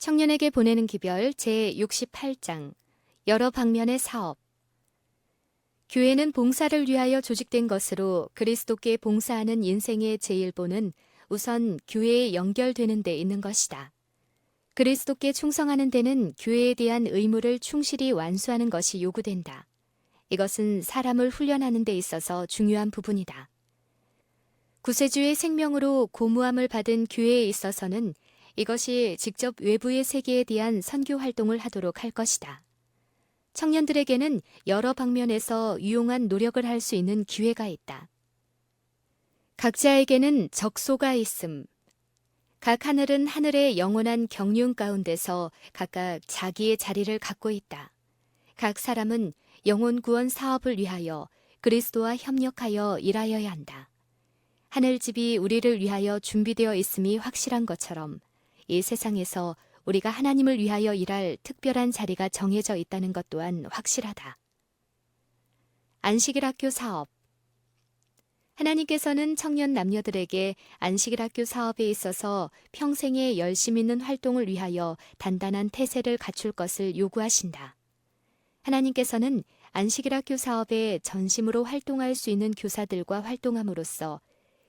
청년에게 보내는 기별 제68장 여러 방면의 사업. 교회는 봉사를 위하여 조직된 것으로 그리스도께 봉사하는 인생의 제1보는 우선 교회에 연결되는 데 있는 것이다. 그리스도께 충성하는 데는 교회에 대한 의무를 충실히 완수하는 것이 요구된다. 이것은 사람을 훈련하는 데 있어서 중요한 부분이다. 구세주의 생명으로 고무함을 받은 교회에 있어서는 이것이 직접 외부의 세계에 대한 선교 활동을 하도록 할 것이다. 청년들에게는 여러 방면에서 유용한 노력을 할 수 있는 기회가 있다. 각자에게는 적소가 있음. 각 하늘은 하늘의 영원한 경륜 가운데서 각각 자기의 자리를 갖고 있다. 각 사람은 영혼 구원 사업을 위하여 그리스도와 협력하여 일하여야 한다. 하늘집이 우리를 위하여 준비되어 있음이 확실한 것처럼 이 세상에서 우리가 하나님을 위하여 일할 특별한 자리가 정해져 있다는 것 또한 확실하다. 안식일 학교 사업. 하나님께서는 청년 남녀들에게 안식일 학교 사업에 있어서 평생에 열심 있는 활동을 위하여 단단한 태세를 갖출 것을 요구하신다. 하나님께서는 안식일 학교 사업에 전심으로 활동할 수 있는 교사들과 활동함으로써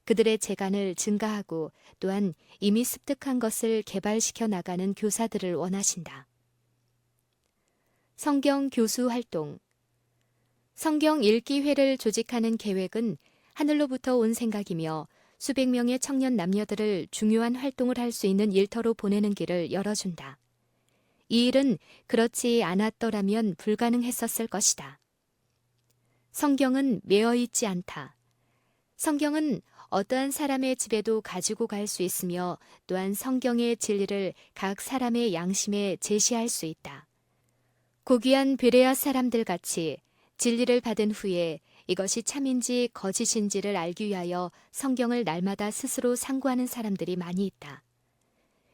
그들의 재간을 증가하고 또한 이미 습득한 것을 개발시켜 나가는 교사들을 원하신다. 성경 교수 활동. 성경 읽기회를 조직하는 계획은 하늘로부터 온 생각이며 수백 명의 청년 남녀들을 중요한 활동을 할 수 있는 일터로 보내는 길을 열어준다. 이 일은 그렇지 않았더라면 불가능했었을 것이다. 성경은 매어 있지 않다. 성경은 어떠한 사람의 집에도 가지고 갈 수 있으며 또한 성경의 진리를 각 사람의 양심에 제시할 수 있다. 고귀한 베레아 사람들 같이 진리를 받은 후에 이것이 참인지 거짓인지를 알기 위하여 성경을 날마다 스스로 상고하는 사람들이 많이 있다.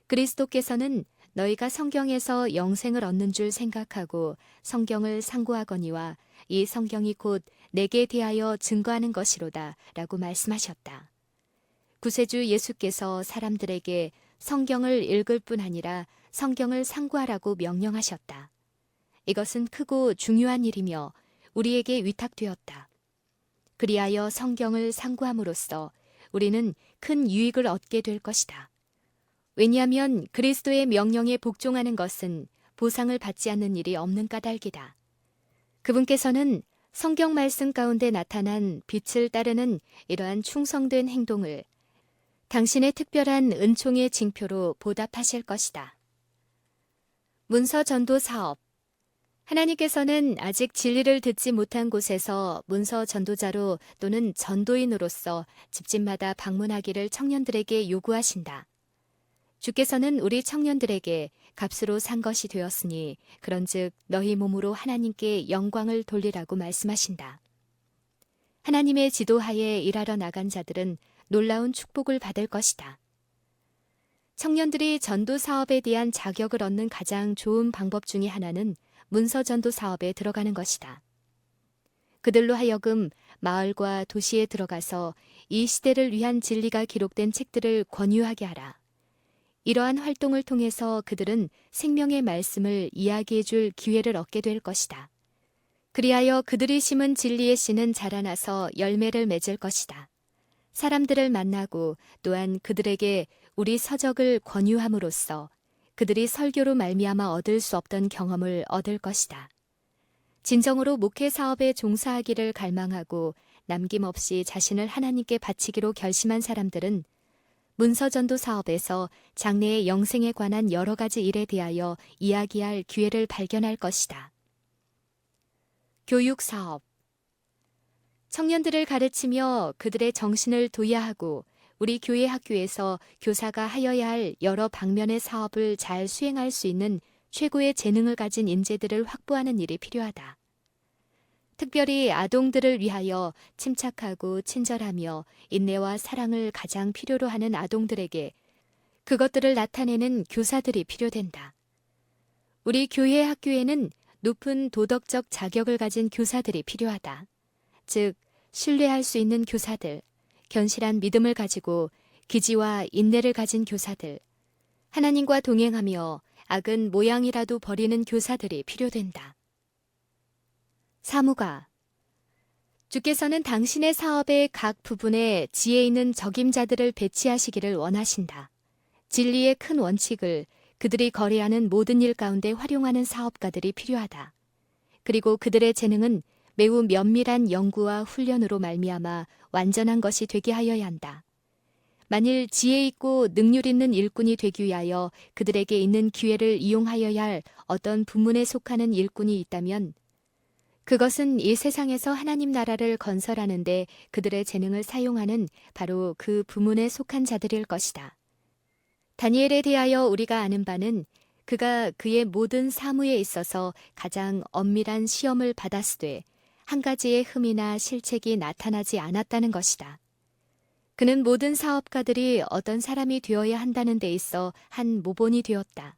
그리스도께서는 너희가 성경에서 영생을 얻는 줄 생각하고 성경을 상고하거니와 이 성경이 곧 내게 대하여 증거하는 것이로다 라고 말씀하셨다. 구세주 예수께서 사람들에게 성경을 읽을 뿐 아니라 성경을 상고하라고 명령하셨다. 이것은 크고 중요한 일이며 우리에게 위탁되었다. 그리하여 성경을 상고함으로써 우리는 큰 유익을 얻게 될 것이다. 왜냐하면 그리스도의 명령에 복종하는 것은 보상을 받지 않는 일이 없는 까닭이다. 그분께서는 성경 말씀 가운데 나타난 빛을 따르는 이러한 충성된 행동을 당신의 특별한 은총의 징표로 보답하실 것이다. 문서 전도 사업. 하나님께서는 아직 진리를 듣지 못한 곳에서 문서 전도자로 또는 전도인으로서 집집마다 방문하기를 청년들에게 요구하신다. 주께서는 우리 청년들에게 값으로 산 것이 되었으니 그런즉 너희 몸으로 하나님께 영광을 돌리라고 말씀하신다. 하나님의 지도하에 일하러 나간 자들은 놀라운 축복을 받을 것이다. 청년들이 전도 사업에 대한 자격을 얻는 가장 좋은 방법 중의 하나는 문서 전도 사업에 들어가는 것이다. 그들로 하여금 마을과 도시에 들어가서 이 시대를 위한 진리가 기록된 책들을 권유하게 하라. 이러한 활동을 통해서 그들은 생명의 말씀을 이야기해 줄 기회를 얻게 될 것이다. 그리하여 그들이 심은 진리의 씨는 자라나서 열매를 맺을 것이다. 사람들을 만나고 또한 그들에게 우리 서적을 권유함으로써 그들이 설교로 말미암아 얻을 수 없던 경험을 얻을 것이다. 진정으로 목회 사업에 종사하기를 갈망하고 남김없이 자신을 하나님께 바치기로 결심한 사람들은 문서 전도 사업에서 장래의 영생에 관한 여러 가지 일에 대하여 이야기할 기회를 발견할 것이다. 교육 사업. 청년들을 가르치며 그들의 정신을 도야하고 우리 교회 학교에서 교사가 하여야 할 여러 방면의 사업을 잘 수행할 수 있는 최고의 재능을 가진 인재들을 확보하는 일이 필요하다. 특별히 아동들을 위하여 침착하고 친절하며 인내와 사랑을 가장 필요로 하는 아동들에게 그것들을 나타내는 교사들이 필요된다. 우리 교회 학교에는 높은 도덕적 자격을 가진 교사들이 필요하다. 즉, 신뢰할 수 있는 교사들, 견실한 믿음을 가지고 기지와 인내를 가진 교사들, 하나님과 동행하며 악은 모양이라도 버리는 교사들이 필요된다. 사무가, 주께서는 당신의 사업의 각 부분에 지혜 있는 적임자들을 배치하시기를 원하신다. 진리의 큰 원칙을 그들이 거래하는 모든 일 가운데 활용하는 사업가들이 필요하다. 그리고 그들의 재능은 매우 면밀한 연구와 훈련으로 말미암아 완전한 것이 되게 하여야 한다. 만일 지혜 있고 능률 있는 일꾼이 되기 위하여 그들에게 있는 기회를 이용하여야 할 어떤 부문에 속하는 일꾼이 있다면 그것은 이 세상에서 하나님 나라를 건설하는데 그들의 재능을 사용하는 바로 그 부문에 속한 자들일 것이다. 다니엘에 대하여 우리가 아는 바는 그가 그의 모든 사무에 있어서 가장 엄밀한 시험을 받았으되 한 가지의 흠이나 실책이 나타나지 않았다는 것이다. 그는 모든 사업가들이 어떤 사람이 되어야 한다는 데 있어 한 모본이 되었다.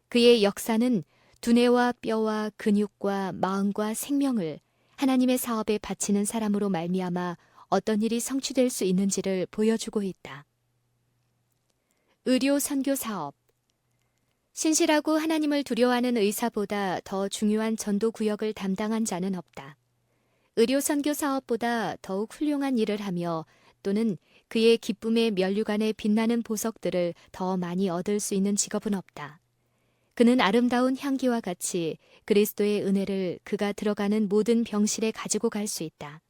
그의 역사는 두뇌와 뼈와 근육과 마음과 생명을 하나님의 사업에 바치는 사람으로 말미암아 어떤 일이 성취될 수 있는지를 보여주고 있다. 의료 선교 사업. 신실하고 하나님을 두려워하는 의사보다 더 중요한 전도 구역을 담당한 자는 없다. 의료 선교 사업보다 더욱 훌륭한 일을 하며 또는 그의 기쁨의 면류관에 빛나는 보석들을 더 많이 얻을 수 있는 직업은 없다. 그는 아름다운 향기와 같이 그리스도의 은혜를 그가 들어가는 모든 병실에 가지고 갈 수 있다.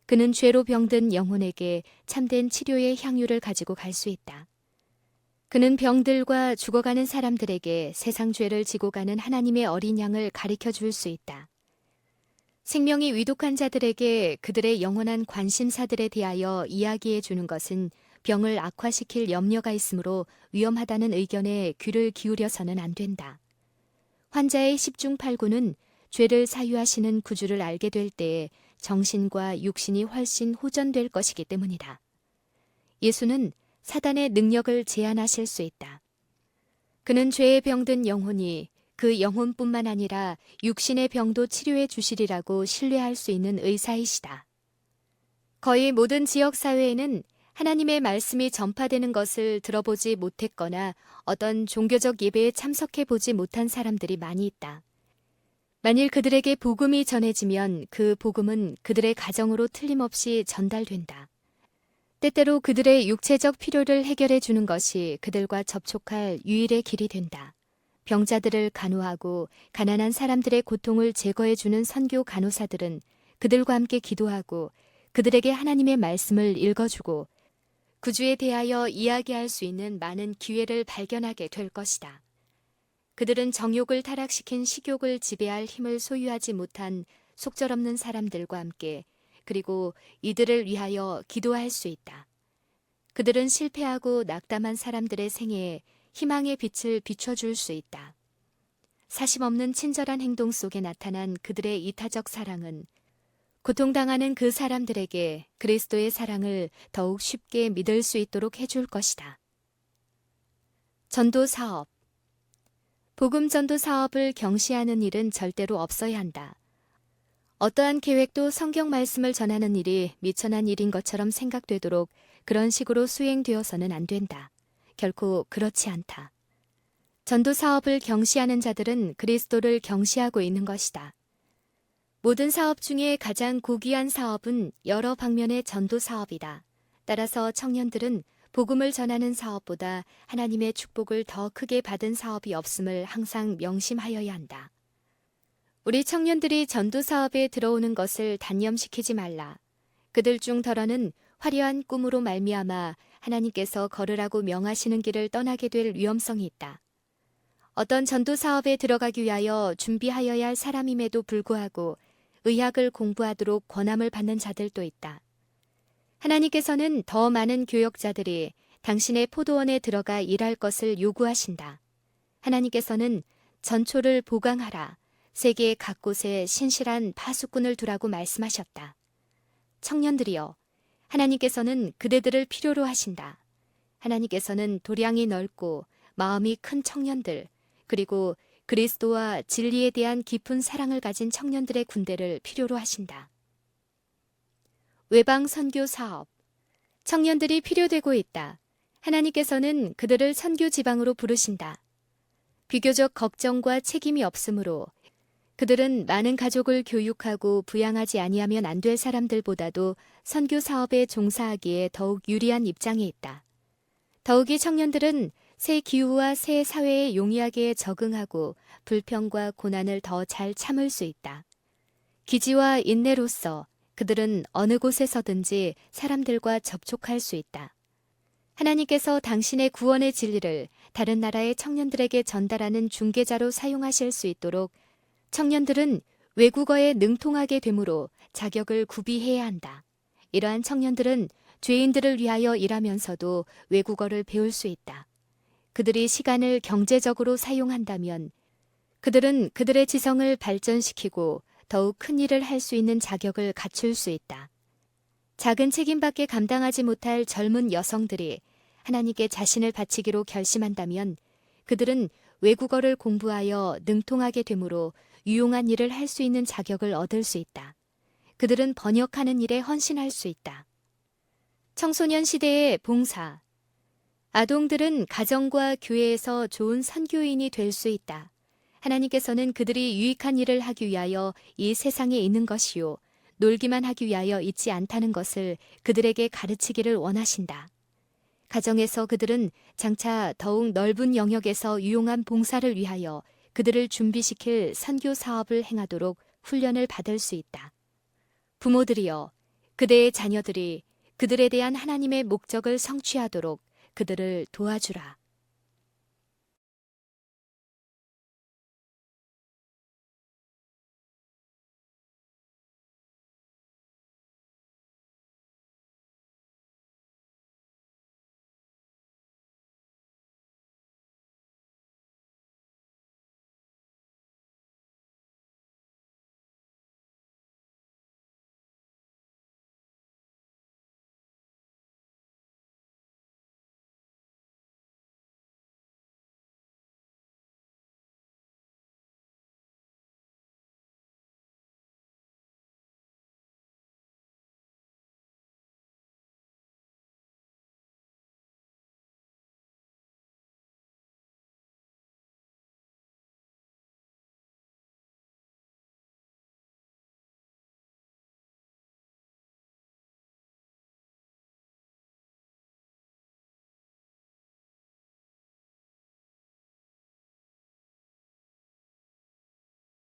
그는 죄로 병든 영혼에게 참된 치료의 향유를 가지고 갈 수 있다. 그는 병들과 죽어가는 사람들에게 세상 죄를 지고 가는 하나님의 어린 양을 가르쳐 줄 수 있다. 생명이 위독한 자들에게 그들의 영원한 관심사들에 대하여 이야기해 주는 것은 병을 악화시킬 염려가 있으므로 위험하다는 의견에 귀를 기울여서는 안 된다. 환자의 10중 8구는 죄를 사유하시는 구주를 알게 될 때에 정신과 육신이 훨씬 호전될 것이기 때문이다. 예수는 사단의 능력을 제한하실 수 있다. 그는 죄에 병든 영혼이 그 영혼뿐만 아니라 육신의 병도 치료해 주시리라고 신뢰할 수 있는 의사이시다. 거의 모든 지역사회에는 하나님의 말씀이 전파되는 것을 들어보지 못했거나 어떤 종교적 예배에 참석해 보지 못한 사람들이 많이 있다. 만일 그들에게 복음이 전해지면 그 복음은 그들의 가정으로 틀림없이 전달된다. 때때로 그들의 육체적 필요를 해결해 주는 것이 그들과 접촉할 유일의 길이 된다. 병자들을 간호하고 가난한 사람들의 고통을 제거해 주는 선교 간호사들은 그들과 함께 기도하고 그들에게 하나님의 말씀을 읽어주고 구주에 대하여 이야기할 수 있는 많은 기회를 발견하게 될 것이다. 그들은 정욕을 타락시킨 식욕을 지배할 힘을 소유하지 못한 속절없는 사람들과 함께 그리고 이들을 위하여 기도할 수 있다. 그들은 실패하고 낙담한 사람들의 생애에 희망의 빛을 비춰줄 수 있다. 사심없는 친절한 행동 속에 나타난 그들의 이타적 사랑은 고통당하는 그 사람들에게 그리스도의 사랑을 더욱 쉽게 믿을 수 있도록 해줄 것이다. 전도 사업. 복음 전도 사업을 경시하는 일은 절대로 없어야 한다. 어떠한 계획도 성경 말씀을 전하는 일이 미천한 일인 것처럼 생각되도록 그런 식으로 수행되어서는 안 된다. 결코 그렇지 않다. 전도 사업을 경시하는 자들은 그리스도를 경시하고 있는 것이다. 모든 사업 중에 가장 고귀한 사업은 여러 방면의 전도 사업이다. 따라서 청년들은 복음을 전하는 사업보다 하나님의 축복을 더 크게 받은 사업이 없음을 항상 명심하여야 한다. 우리 청년들이 전도 사업에 들어오는 것을 단념시키지 말라. 그들 중 더러는 화려한 꿈으로 말미암아 하나님께서 걸으라고 명하시는 길을 떠나게 될 위험성이 있다. 어떤 전도 사업에 들어가기 위하여 준비하여야 할 사람임에도 불구하고 의학을 공부하도록 권함을 받는 자들도 있다. 하나님께서는 더 많은 교역자들이 당신의 포도원에 들어가 일할 것을 요구하신다. 하나님께서는 전초를 보강하라. 세계 각 곳에 신실한 파수꾼을 두라고 말씀하셨다. 청년들이여, 하나님께서는 그대들을 필요로 하신다. 하나님께서는 도량이 넓고 마음이 큰 청년들, 그리고 그리스도와 진리에 대한 깊은 사랑을 가진 청년들의 군대를 필요로 하신다. 외방 선교 사업. 청년들이 필요되고 있다. 하나님께서는 그들을 선교 지방으로 부르신다. 비교적 걱정과 책임이 없으므로 그들은 많은 가족을 교육하고 부양하지 아니하면 안 될 사람들보다도 선교 사업에 종사하기에 더욱 유리한 입장에 있다. 더욱이 청년들은 새 기후와 새 사회에 용이하게 적응하고 불평과 고난을 더 잘 참을 수 있다. 기지와 인내로서 그들은 어느 곳에서든지 사람들과 접촉할 수 있다. 하나님께서 당신의 구원의 진리를 다른 나라의 청년들에게 전달하는 중개자로 사용하실 수 있도록 청년들은 외국어에 능통하게 되므로 자격을 구비해야 한다. 이러한 청년들은 죄인들을 위하여 일하면서도 외국어를 배울 수 있다. 그들이 시간을 경제적으로 사용한다면 그들은 그들의 지성을 발전시키고 더욱 큰 일을 할 수 있는 자격을 갖출 수 있다. 작은 책임밖에 감당하지 못할 젊은 여성들이 하나님께 자신을 바치기로 결심한다면 그들은 외국어를 공부하여 능통하게 되므로 유용한 일을 할 수 있는 자격을 얻을 수 있다. 그들은 번역하는 일에 헌신할 수 있다. 청소년 시대의 봉사. 아동들은 가정과 교회에서 좋은 선교인이 될 수 있다. 하나님께서는 그들이 유익한 일을 하기 위하여 이 세상에 있는 것이요 놀기만 하기 위하여 있지 않다는 것을 그들에게 가르치기를 원하신다. 가정에서 그들은 장차 더욱 넓은 영역에서 유용한 봉사를 위하여 그들을 준비시킬 선교 사업을 행하도록 훈련을 받을 수 있다. 부모들이여, 그대의 자녀들이 그들에 대한 하나님의 목적을 성취하도록 그들을 도와주라.